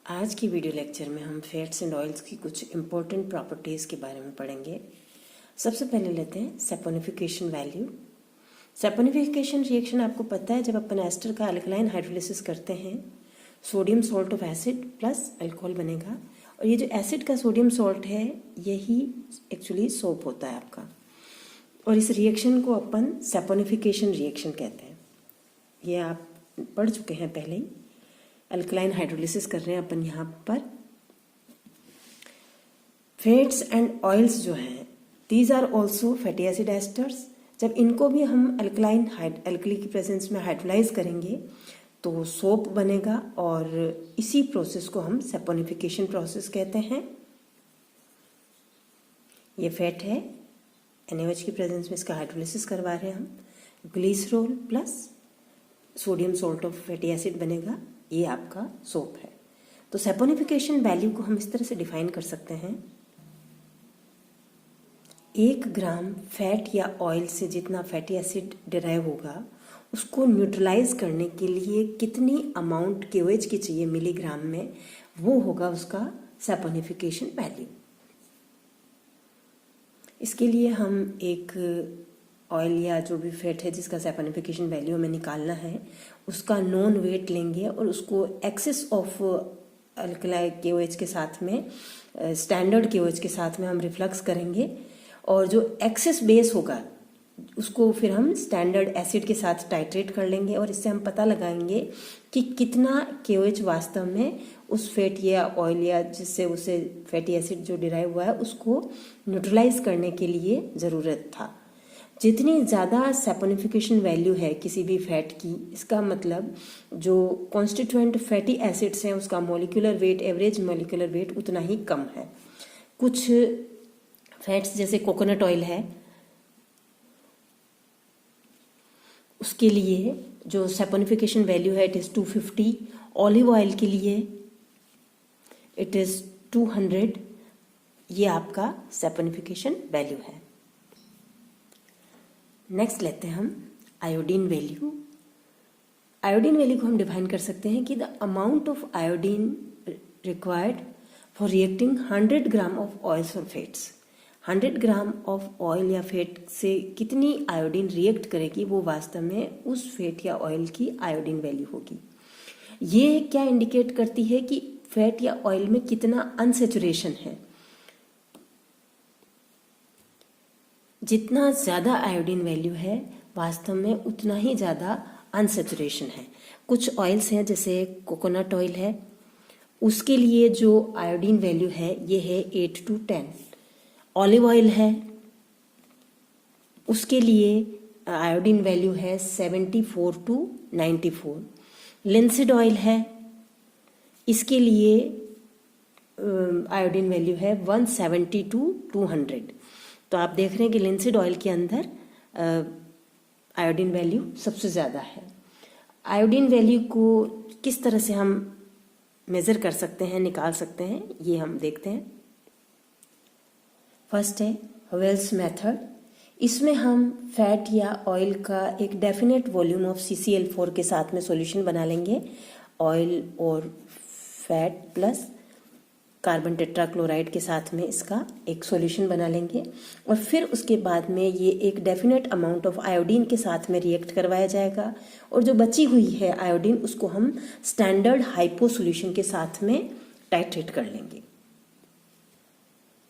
आज की video lecture में हम फैट्स एंड ऑयल्स की कुछ इंपॉर्टेंट प्रॉपर्टीज़ के बारे में पढ़ेंगे। सबसे पहले लेते हैं सैपोनिफिकेशन वैल्यू। सैपोनिफिकेशन रिएक्शन आपको पता है, जब अपन एस्टर का अल्कलाइन हाइड्रोलिसिस करते हैं sodium salt of acid plus alcohol बनेगा, और ये जो एसिड का सोडियम सॉल्ट है यही एक्चुअली सोप होता है आपका, और इस रिएक्शन को अपन सैपोनिफिकेशन रिएक्शन कहते हैं। ये आप पढ़ चुके हैं पहले ही। अल्कलाइन हाइड्रोलिसिस कर रहे हैं अपन यहाँ पर। फैट्स एंड ऑयल्स जो हैं these are also fatty acid esters. जब इनको भी हम अल्कली की प्रेजेंस में हाइड्रोलाइज करेंगे तो सोप बनेगा, और इसी प्रोसेस को हम सैपोनिफिकेशन प्रोसेस कहते हैं। ये फैट है, NaOH की प्रेजेंस में इसका हाइड्रोलिसिस करवा रहे हैं हम। Glycerol plus sodium salt of fatty acid बनेगा, ये आपका सोप है। तो सैपोनिफिकेशन वैल्यू को हम इस तरह से डिफाइन कर सकते हैं, 1 ग्राम फैट या ऑयल से जितना फैटी एसिड डिराइव होगा उसको न्यूट्रलाइज करने के लिए कितनी अमाउंट KOH की चाहिए मिलीग्राम में, वो होगा उसका सैपोनिफिकेशन वैल्यू। इसके लिए हम एक ऑयल या जो भी फैट है जिसका सैपोनिफिकेशन वैल्यू हमें निकालना है उसका नॉन वेट लेंगे, और उसको एक्सेस ऑफ अल्कलाई KOH के साथ में, स्टैंडर्ड KOH के साथ में हम रिफ्लक्स करेंगे, और जो एक्सेस बेस होगा उसको फिर हम स्टैंडर्ड एसिड के साथ टाइट्रेट कर लेंगे, और इससे हम पता लगाएंगे कि कितना KOH वास्तव में उस फैट या ऑयल या जिससे उसे फैटी एसिड जो डिराइव हुआ है उसको न्यूट्रलाइज करने के लिए ज़रूरत था। जितनी ज़्यादा सैपोनिफिकेशन वैल्यू है किसी भी फैट की, इसका मतलब जो कॉन्स्टिट्यूएंट फैटी एसिड्स हैं उसका molecular weight, average molecular weight उतना ही कम है। कुछ फैट्स जैसे कोकोनट ऑयल है, उसके लिए जो सैपोनिफिकेशन वैल्यू है इट इज़ 250। ऑलिव ऑयल के लिए इट इज़ 200। ये आपका सैपोनिफिकेशन वैल्यू है। नेक्स्ट लेते हैं हम आयोडीन वैल्यू। आयोडीन वैल्यू को हम डिफाइन कर सकते हैं कि the amount of iodine required for reacting 100 gram of oils और फैट्स। 100 ग्राम ऑफ ऑयल या फैट से कितनी आयोडीन रिएक्ट करेगी वो वास्तव में उस फैट या ऑयल की आयोडीन वैल्यू होगी। ये क्या इंडिकेट करती है कि फैट या ऑयल में कितना अनसेचुरेशन है। जितना ज़्यादा आयोडीन वैल्यू है वास्तव में उतना ही ज़्यादा अनसेचुरेशन है। कुछ ऑयल्स हैं जैसे कोकोनट ऑयल है, उसके लिए जो आयोडीन वैल्यू है ये है 8 to 10। ऑलिव ऑयल है, उसके लिए आयोडीन वैल्यू है 74 to 94। लिंसिड ऑयल है, इसके लिए आयोडीन वैल्यू है 170 to 200। तो आप देख रहे हैं कि लिंसिड ऑयल के अंदर आयोडीन वैल्यू सबसे ज़्यादा है। आयोडीन वैल्यू को किस तरह से हम मेज़र कर सकते हैं, निकाल सकते हैं, ये हम देखते हैं। फर्स्ट है वेल्स मेथड। इसमें हम फैट या ऑयल का एक डेफिनेट वॉल्यूम ऑफ CCl4 के साथ में सॉल्यूशन बना लेंगे। ऑयल और फैट प्लस कार्बन टेट्राक्लोराइड के साथ में इसका एक सॉल्यूशन बना लेंगे, और फिर उसके बाद में ये एक डेफिनेट अमाउंट ऑफ आयोडीन के साथ में रिएक्ट करवाया जाएगा, और जो बची हुई है आयोडीन उसको हम स्टैंडर्ड हाइपो सॉल्यूशन के साथ में टाइट्रेट कर लेंगे।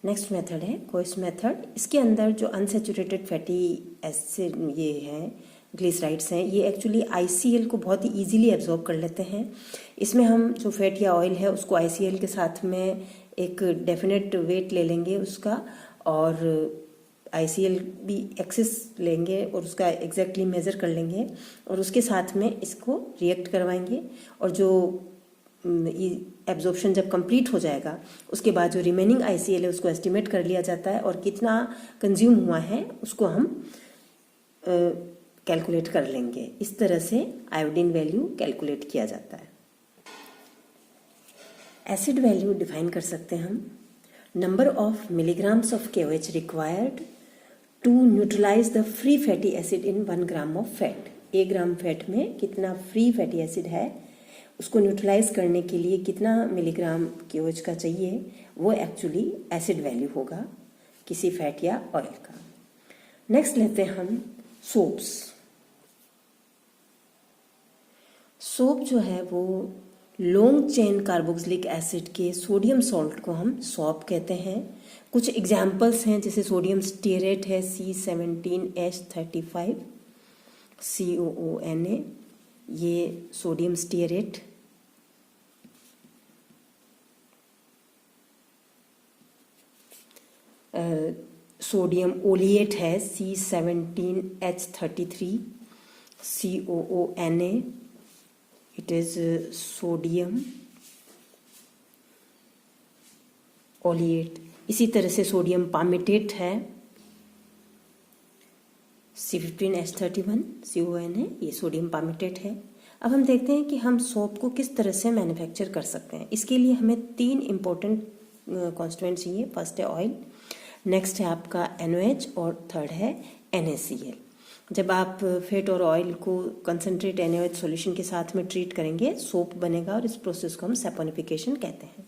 नेक्स्ट मेथड है कोइस मेथड। इसके अंदर जो अनसेचुरेटेड फैटी एसिड ये हैं, ग्लिसराइड्स हैं, ये एक्चुअली ICl को बहुत ही इजीली एब्जॉर्ब कर लेते हैं। इसमें हम जो फैट या ऑयल है उसको ICl के साथ में एक डेफिनेट वेट ले लेंगे उसका, और ICl भी एक्सेस लेंगे और उसका एग्जैक्टली मेज़र कर लेंगे, और उसके साथ में इसको रिएक्ट करवाएंगे, और जो एब्जॉर्प्शन जब कंप्लीट हो जाएगा उसके बाद जो रिमेनिंग ICl है उसको एस्टिमेट कर लिया जाता है, और कितना कंज्यूम हुआ है उसको हम कैलकुलेट कर लेंगे। इस तरह से आयोडीन वैल्यू कैलकुलेट किया जाता है। एसिड वैल्यू डिफाइन कर सकते हैं हम, number of milligrams of KOH required to neutralize the free fatty acid in 1 gram of fat. 1 gram fat में कितना फ्री फैटी एसिड है उसको न्यूट्रलाइज करने के लिए कितना मिलीग्राम KOH का चाहिए, वो एक्चुअली एसिड वैल्यू होगा किसी फैट या ऑयल का। नेक्स्ट लेते हैं हम सोप्स। सोप जो है वो लॉन्ग चेन कार्बोक्सिलिक एसिड के सोडियम सॉल्ट को हम सॉप कहते हैं। कुछ एग्जाम्पल्स हैं, जैसे सोडियम स्टीरेट है C17H35 COONA, ये सोडियम स्टीरेट। सोडियम ओलिएट है C17H33 COONA, it is sodium oleate. इसी तरह से सोडियम पामेटेट है C15H31 CONA, ये सोडियम पामेटेट है। अब हम देखते हैं कि हम सोप को किस तरह से मैन्युफैक्चर कर सकते हैं। इसके लिए हमें 3 इम्पोर्टेंट कॉन्स्टिट्यूएंट चाहिए। फर्स्ट है ऑयल, नेक्स्ट है आपका NOH और थर्ड है NaCl। जब आप फैट और ऑयल को कंसनट्रेट NaOH सॉल्यूशन के साथ में ट्रीट करेंगे, सोप बनेगा और इस प्रोसेस को हम सैपोनिफिकेशन कहते हैं।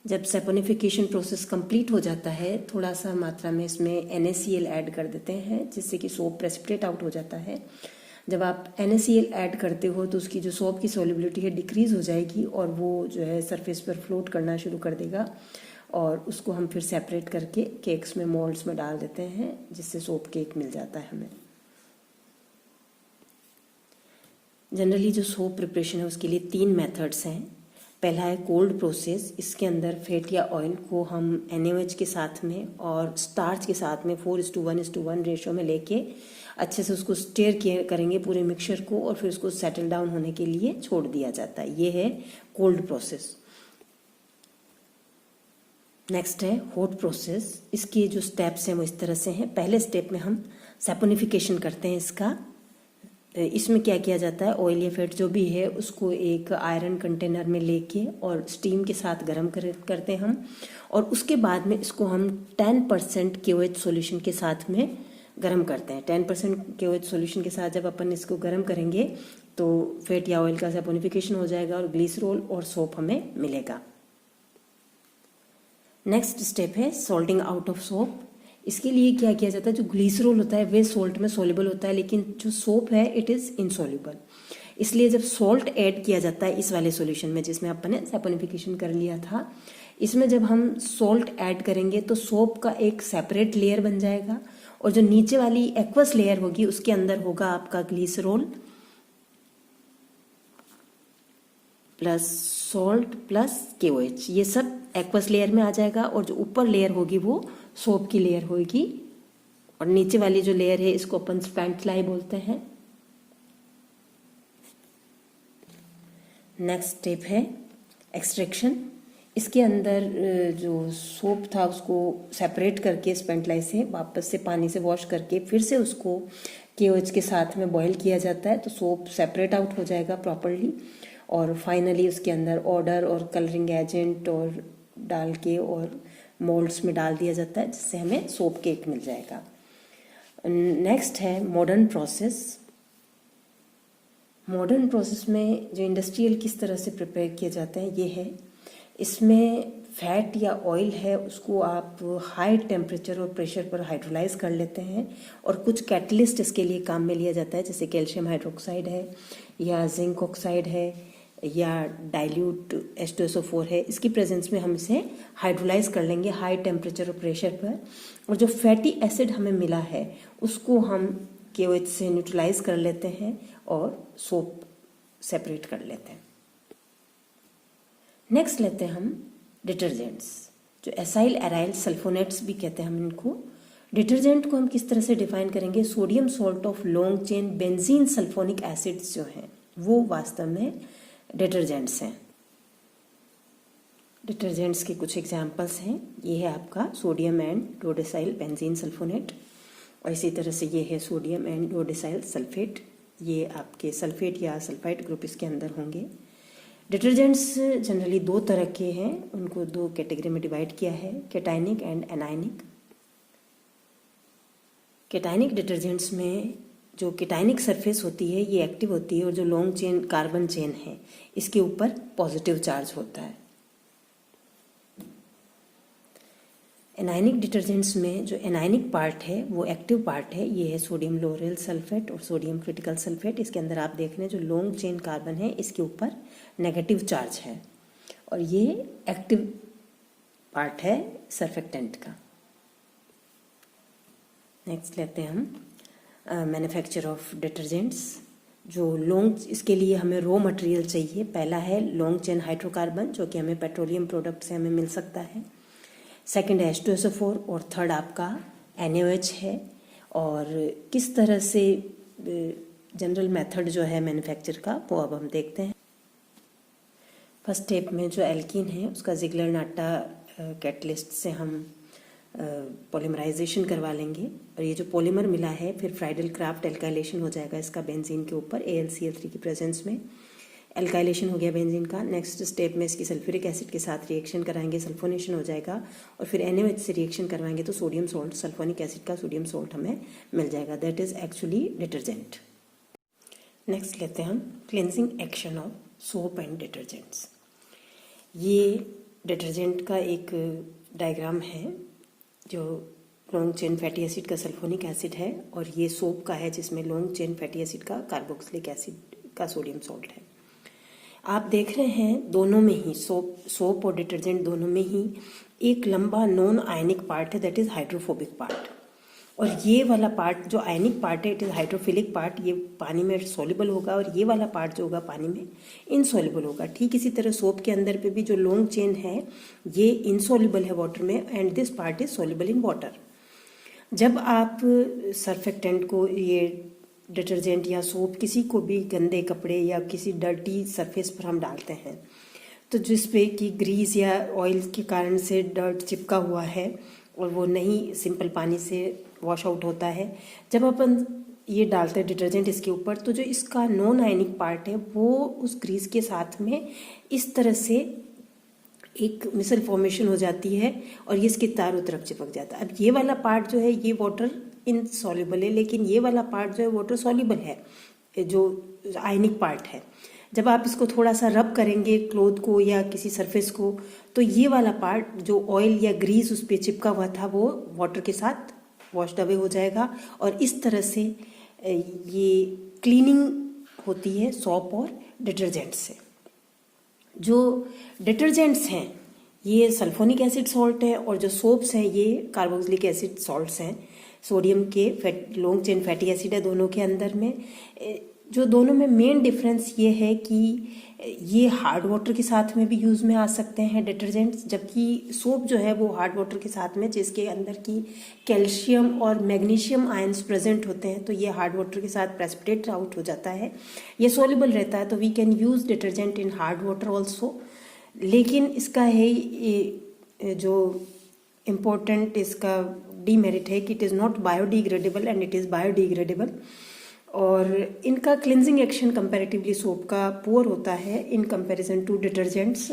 जब सैपोनिफिकेशन प्रोसेस कंप्लीट हो जाता है, थोड़ा सा मात्रा में इसमें NaCl ऐड कर देते हैं, जिससे कि सोप प्रेसिपिटेट आउट हो जाता है। जब आप NaCl ऐड करते हो तो उसकी जो सोप की सॉल्युबिलिटी है डिक्रीज हो जाएगी और वो जो है सरफेस पर फ्लोट करना शुरू कर देगा, और उसको हम फिर सेपरेट करके केक्स में, मोल्ड्स में डाल देते हैं, जिससे सोप केक मिल जाता है हमें। जनरली जो सोप प्रिपरेशन है उसके लिए 3 मेथड्स हैं। पहला है कोल्ड प्रोसेस। इसके अंदर फैट या ऑयल को हम NaOH के साथ में और स्टार्च के साथ में 4:1:1 रेशो में लेके अच्छे से उसको स्टेयर करेंगे पूरे मिक्सचर को, और फिर उसको सेटल डाउन होने के लिए छोड़ दिया जाता है। ये है कोल्ड प्रोसेस। नेक्स्ट है हॉट प्रोसेस। इसके जो स्टेप्स हैं वो इस तरह से हैं। पहले स्टेप में हम सैपोनिफिकेशन करते हैं इसका। इसमें क्या किया जाता है, ऑयल या फैट जो भी है उसको एक आयरन कंटेनर में लेके और स्टीम के साथ गर्म करते हैं हम, और उसके बाद में इसको हम 10% KOH सॉल्यूशन के साथ में गर्म करते हैं। 10% KOH सॉल्यूशन के साथ जब अपन इसको गर्म करेंगे तो फैट या ऑयल का सैपोनिफिकेशन हो जाएगा और ग्लिसरॉल और सोप हमें मिलेगा। नेक्स्ट स्टेप है सॉल्टिंग आउट ऑफ सोप। इसके लिए क्या किया जाता है, जो ग्लिसरॉल होता है वे सॉल्ट में सॉल्युबल होता है, लेकिन जो सोप है इट इज़ इनसॉल्युबल। इसलिए जब सॉल्ट ऐड किया जाता है इस वाले सॉल्यूशन में जिसमें अपन ने सैपोनिफिकेशन कर लिया था, इसमें जब हम सॉल्ट ऐड करेंगे तो सोप का एक सेपरेट लेयर बन जाएगा, और जो नीचे वाली एक्वस लेयर होगी उसके अंदर होगा आपका glycerol plus salt plus KOH। ये सब एक्वस लेयर में आ जाएगा, और जो ऊपर लेयर होगी वो सोप की लेयर होगी, और नीचे वाली जो लेयर है इसको अपन स्पेंटलाई बोलते हैं। नेक्स्ट स्टेप है एक्सट्रैक्शन। इसके अंदर जो सोप था उसको सेपरेट करके स्पेंटलाई से वापस से पानी से वॉश करके फिर से उसको KOH के साथ में बॉईल किया जाता है, तो सोप सेपरेट आउट हो जाएगा प्रॉपरली, और फाइनली उसके अंदर ऑर्डर और कलरिंग एजेंट और डाल के और मोल्ड्स में डाल दिया जाता है, जिससे हमें सोप केक मिल जाएगा। नेक्स्ट है मॉडर्न प्रोसेस। मॉडर्न प्रोसेस में जो इंडस्ट्रियल किस तरह से प्रिपेयर किए जाते हैं ये है, इसमें फैट या ऑयल है उसको आप हाई टेम्परेचर और प्रेशर पर हाइड्रोलाइज कर लेते हैं, और कुछ कैटलिस्ट इसके लिए काम में लिया जाता है, जैसे कैल्शियम हाइड्रोक्साइड है या जिंक ऑक्साइड है या डाइल्यूट H2SO4 है। इसकी प्रेजेंस में हम इसे हाइड्रोलाइज कर लेंगे हाई टेम्परेचर और प्रेशर पर, और जो फैटी एसिड हमें मिला है उसको हम KOH से न्यूट्रलाइज कर लेते हैं और सोप सेपरेट कर लेते हैं। नेक्स्ट लेते हैं हम डिटर्जेंट्स, जो एसाइल एराइल सल्फोनेट्स भी कहते हैं हम इनको। डिटर्जेंट को हम किस तरह से डिफाइन करेंगे, sodium salt of long chain benzene sulphonic acids जो हैं वो वास्तव में डिटर्जेंट्स हैं। डिटर्जेंट्स के कुछ एग्जांपल्स हैं, ये है आपका सोडियम एंड डोडेसाइल बेंजीन सल्फोनेट, और इसी तरह से ये है सोडियम एंड डोडेसाइल सल्फेट। ये आपके सल्फेट या सल्फाइड ग्रुप इसके अंदर होंगे। डिटर्जेंट्स जनरली 2 तरह के हैं, उनको 2 कैटेगरी में डिवाइड किया है, cationic and anionic. Cationic detergents में जो केटाइनिक सरफेस होती है ये एक्टिव होती है और जो लॉन्ग चेन कार्बन चेन है इसके ऊपर पॉजिटिव चार्ज होता है। एनायनिक डिटर्जेंट्स में जो एनायनिक पार्ट है वो एक्टिव पार्ट है, ये है सोडियम लोरेल सल्फेट और सोडियम क्रिटिकल सल्फेट। इसके अंदर आप देख रहे हैं जो लॉन्ग चेन कार्बन है इसके ऊपर नेगेटिव चार्ज है और ये एक्टिव पार्ट है सर्फेक्टेंट का। नेक्स्ट लेते हैं हम मैन्युफैक्चर ऑफ डिटर्जेंट्स। जो लॉन्ग, इसके लिए हमें रॉ मटेरियल चाहिए। पहला है लॉन्ग चेन हाइड्रोकार्बन जो कि हमें पेट्रोलियम प्रोडक्ट से हमें मिल सकता है। सेकंड है H2SO4 और थर्ड आपका NaOH है। और किस तरह से जनरल मेथड जो है मैन्युफैक्चर का वो अब हम देखते हैं। फर्स्ट स्टेप में जो एल्कीन है उसका जिगलर नाटा कैटलिस्ट से हम पॉलीमराइजेशन करवा लेंगे और ये जो पॉलीमर मिला है फिर फ्राइडल क्राफ्ट एल्काइलेशन हो जाएगा इसका बेंजीन के ऊपर AlCl3 की प्रेजेंस में। एल्काइलेशन हो गया बेंजीन का। नेक्स्ट स्टेप में इसकी सल्फ्यूरिक एसिड के साथ रिएक्शन कराएंगे, सल्फोनेशन हो जाएगा और फिर NaOH से रिएक्शन करवाएंगे तो सोडियम सोल्ट, सल्फोनिक एसिड का सोडियम सोल्ट हमें मिल जाएगा। That is actually detergent. Next लेते हैं हम cleansing action of soap and detergents. ये डिटर्जेंट का एक डायग्राम है जो लॉन्ग चेन फैटी एसिड का सल्फोनिक एसिड है और ये सोप का है जिसमें लॉन्ग चेन फैटी एसिड का कार्बोक्सिलिक एसिड का सोडियम सॉल्ट है। आप देख रहे हैं दोनों में ही सोप और डिटर्जेंट दोनों में ही एक लंबा नॉन आयनिक पार्ट है, दैट इज हाइड्रोफोबिक पार्ट। और ये वाला पार्ट जो आयनिक पार्ट है इट इज हाइड्रोफिलिक पार्ट, ये पानी में सॉल्युबल होगा और ये वाला पार्ट जो होगा पानी में इनसॉल्युबल होगा। ठीक इसी तरह सोप के अंदर पे भी जो लॉन्ग चेन है ये इनसॉल्युबल है वाटर में and this part is soluble in water. जब आप सर्फेक्टेंट को, ये डिटर्जेंट या सोप, किसी को भी गंदे कपड़े या किसी डर्टी सरफेस पर हम डालते हैं तो जिस पे कि ग्रीस या ऑयल के कारण से डर्ट चिपका हुआ है और वो नहीं सिंपल पानी से वॉश आउट होता है, जब अपन ये डालते हैं डिटर्जेंट इसके ऊपर तो जो इसका नॉन आयनिक पार्ट है वो उस ग्रीस के साथ में इस तरह से एक मिसल फॉर्मेशन हो जाती है और ये इसके चारों तरफ चिपक जाता है। अब ये वाला पार्ट जो है ये वाटर इनसॉल्युबल है लेकिन ये वाला पार्ट जो है वाटर सॉल्युबल है, जो आयनिक पार्ट है। जब आप इसको थोड़ा सा रब करेंगे क्लोथ को या किसी सरफेस को तो ये वाला पार्ट जो ऑयल या ग्रीस उस पर चिपका हुआ था वो वाटर के साथ वॉश्ड अवे हो जाएगा और इस तरह से ये क्लीनिंग होती है सोप और डिटर्जेंट से। जो डिटर्जेंट्स हैं ये सल्फोनिक एसिड सॉल्ट है और जो सोप्स हैं ये कार्बोक्सिलिक एसिड सॉल्ट्स हैं। सोडियम के लॉन्ग चेन फैटी एसिड है दोनों के अंदर में। जो दोनों में मेन डिफरेंस ये है कि ये हार्ड वाटर के साथ में भी यूज़ में आ सकते हैं डिटर्जेंट्स, जबकि सोप जो है वो हार्ड वाटर के साथ में जिसके अंदर की कैल्शियम और मैग्नीशियम आयंस प्रेजेंट होते हैं तो ये हार्ड वाटर के साथ प्रेसिपिटेट आउट हो जाता है, ये सोल्युबल रहता है तो we can use detergent in hard water also. लेकिन इसका है जो इम्पोर्टेंट इसका डीमेरिट है कि it is not biodegradable and it is biodegradable और इनका क्लिनजिंग एक्शन कंपैरेटिवली सोप का पुअर होता है इन कंपैरिजन टू डिटर्जेंट्स।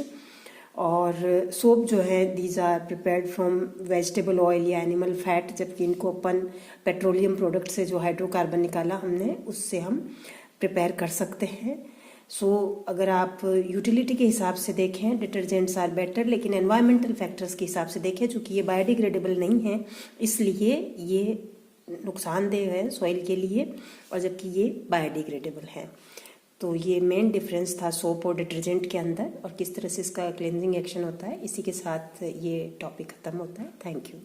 और सोप जो है these are prepared from vegetable oil या एनिमल फैट, जबकि इनको अपन पेट्रोलियम प्रोडक्ट से जो हाइड्रोकार्बन निकाला हमने उससे हम प्रिपेयर कर सकते हैं। सो अगर आप यूटिलिटी के हिसाब से देखें डिटर्जेंट्स आर बेटर, लेकिन एनवायरमेंटल फैक्टर्स के हिसाब से देखें चूँकि ये बायोडिग्रेडेबल नहीं है इसलिए ये नुकसानदेह है सॉइल के लिए और जबकि ये बायोडिग्रेडेबल है। तो ये मेन डिफरेंस था सोप और डिटर्जेंट के अंदर और किस तरह से इसका क्लींजिंग एक्शन होता है। इसी के साथ ये टॉपिक ख़त्म होता है। Thank you.